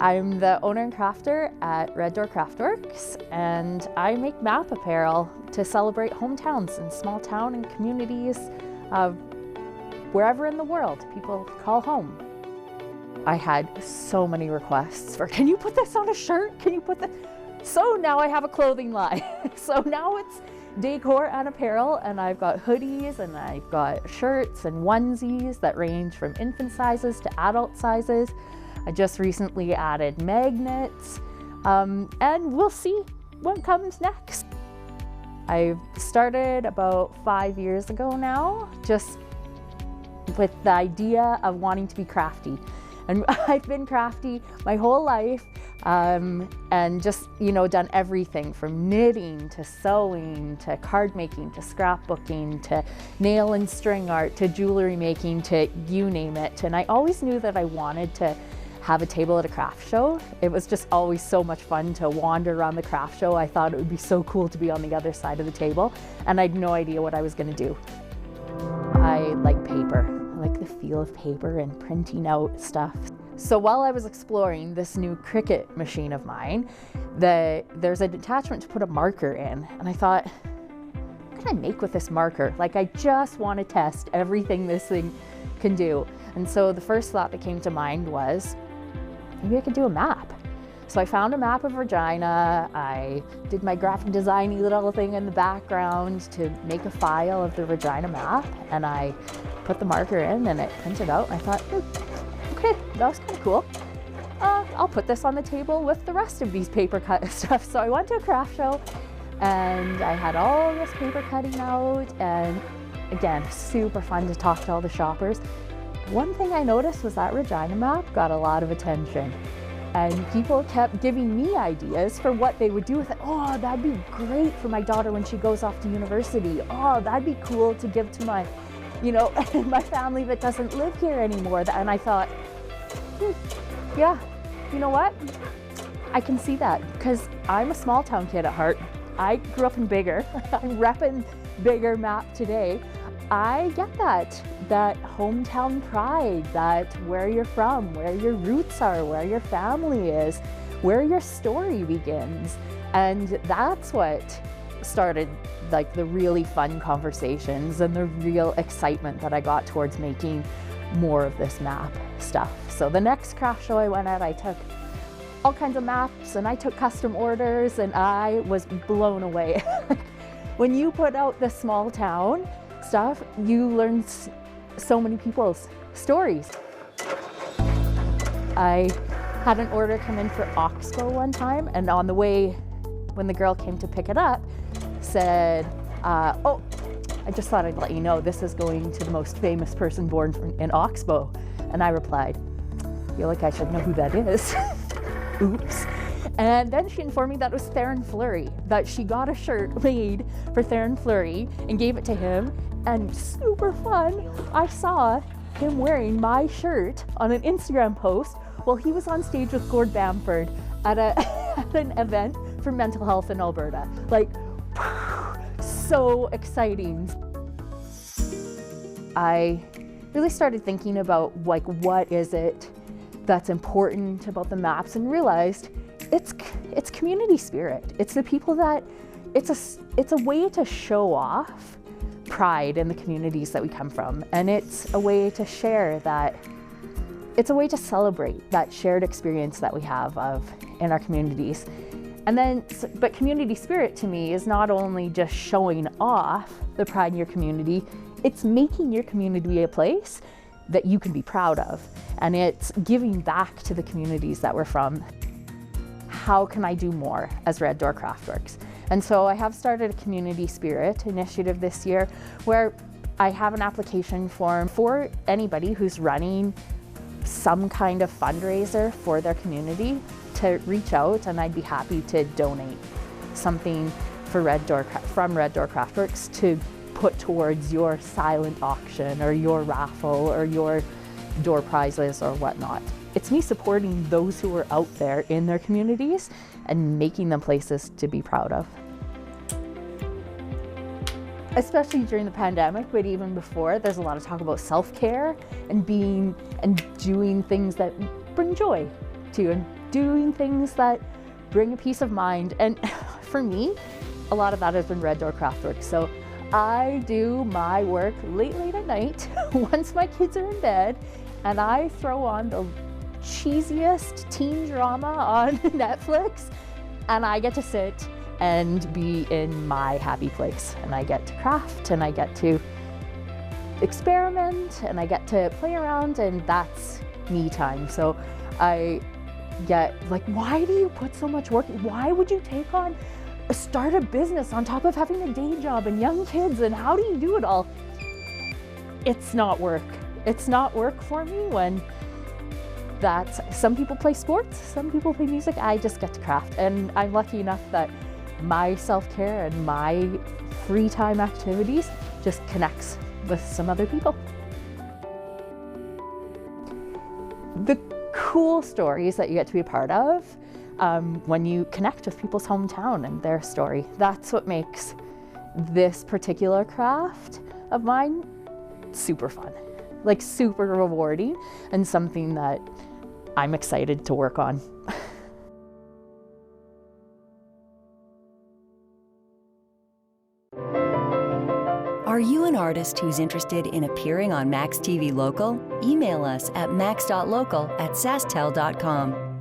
I'm the owner and crafter at Door Craftworks, and I make map apparel to celebrate hometowns and small town and communities wherever in the world people call home. I had so many requests for, can you put this on a shirt? Can you put this? So now I have a clothing line. So now it's decor and apparel, and I've got hoodies and I've got shirts and onesies that range from infant sizes to adult sizes. I just recently added magnets, and we'll see what comes next. I started about 5 years ago now, just with the idea of wanting to be crafty. And I've been crafty my whole life, and just, done everything from knitting to sewing to card making to scrapbooking to nail and string art to jewelry making to you name it. And I always knew that I wanted to have a table at a craft show. It was just always so much fun to wander around the craft show. I thought it would be so cool to be on the other side of the table, and I had no idea what I was going to do. I like paper. I like the feel of paper and printing out stuff. So while I was exploring this new Cricut machine of mine, there's an attachment to put a marker in, and I thought, what can I make with this marker? Like, I just want to test everything this thing can do. And so the first thought that came to mind was, maybe I could do a map. So I found a map of Regina. I did my graphic designy little thing in the background to make a file of the Regina map, and I put the marker in and it printed out. And I thought, okay, that was kind of cool. I'll put this on the table with the rest of these paper cut stuff. So I went to a craft show and I had all this paper cutting out, and again, super fun to talk to all the shoppers. One thing I noticed was that Regina map got a lot of attention, and people kept giving me ideas for what they would do with it. Oh, that'd be great for my daughter when she goes off to university. Oh, that'd be cool to give to my, my family that doesn't live here anymore. And I thought, yeah, you know what? I can see that, because I'm a small town kid at heart. I grew up in Bigger. I'm repping Bigger map today. I get that hometown pride, that where you're from, where your roots are, where your family is, where your story begins. And that's what started like the really fun conversations and the real excitement that I got towards making more of this map stuff. So the next craft show I went at, I took all kinds of maps and I took custom orders, and I was blown away. When you put out the small town stuff, you learn so many people's stories. I had an order come in for Oxbow one time, and on the way, when the girl came to pick it up, said, oh, I just thought I'd let you know this is going to the most famous person born in Oxbow. And I replied, I feel like I should know who that is. Oops. And then she informed me that it was Theron Fleury, that she got a shirt made for Theron Fleury and gave it to him. And super fun, I saw him wearing my shirt on an Instagram post while he was on stage with Gord Bamford at an event for mental health in Alberta. Like, so exciting. I really started thinking about what is it that's important about the maps, and realized it's community spirit. It's the people that, it's a way to show off pride in the communities that we come from, and it's a way to share that, it's a way to celebrate that shared experience that we have in our communities. And then, but community spirit to me is not only just showing off the pride in your community, it's making your community a place that you can be proud of, and it's giving back to the communities that we're from. How can I do more as Door Craftworks? And so I have started a community spirit initiative this year, where I have an application form for anybody who's running some kind of fundraiser for their community to reach out, and I'd be happy to donate something for from Door Craftworks to put towards your silent auction or your raffle or your door prizes or whatnot. It's me supporting those who are out there in their communities and making them places to be proud of. Especially during the pandemic, but even before, there's a lot of talk about self-care and doing things that bring joy to doing things that bring a peace of mind. And for me, a lot of that has been Red Door Craftworks. So I do my work late at night once my kids are in bed, and I throw on the cheesiest teen drama on Netflix, and I get to sit and be in my happy place, and I get to craft, and I get to experiment, and I get to play around, and that's me time. So I get like, why do you put so much work? Why would you take on start a business on top of having a day job and young kids, and how do you do it all? It's not work. It's not work for me when some people play sports, some people play music, I just get to craft. And I'm lucky enough that my self-care and my free time activities just connects with some other people. The cool stories that you get to be a part of when you connect with people's hometown and their story, that's what makes this particular craft of mine super fun, like super rewarding, and something that I'm excited to work on. Are you an artist who's interested in appearing on maxTV Local? Email us at max.local@sastel.com.